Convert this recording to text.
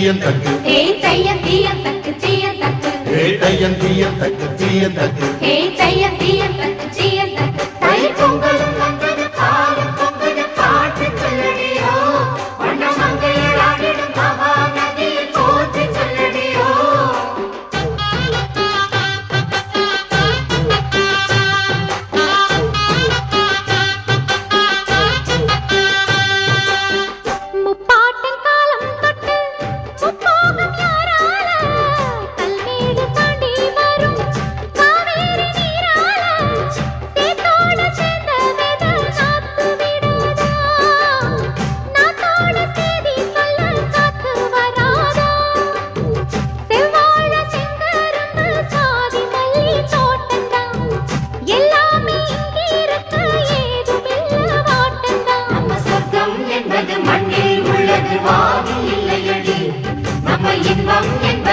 தீயன் தக்கு ஹே தையன் தீயன் தக்கு தீயன் தக்கு ஹே தையன் தீயன் தக்கு தீயன் தக்கு ஹே தையன் தீயன் தக்கு தீயன் தக்கு தை பொங்கலும் வந்தது பாலும் பொங்கது பாட்டு சொல்லடியோ வண்ண மங்கையர் ஆடிடும் பவா நதியில் போற்றி சொல்லடியோ முப்பாட்டன் காலம் தொட்டு முப்போகம் யாரால கல்மேடு தாண்டி வரும் காவேரி நீரால சேத்தோட சேர்ந்த வேத காத்து விடாதா நாத்தோட சேதி சொல்ல காத்து வராதா செவ்வாழ செங்கரும்பு சாதி மல்லி தோட்டந்தான் எல்லாமே இங்கிருக்க ஏதுமில்ல வாட்டந்தான் நம்ம சொர்க்கம் என்பது மண்ணில் உள்ளது வானில் இல்லையடி நம்ம இன்பம் என்பது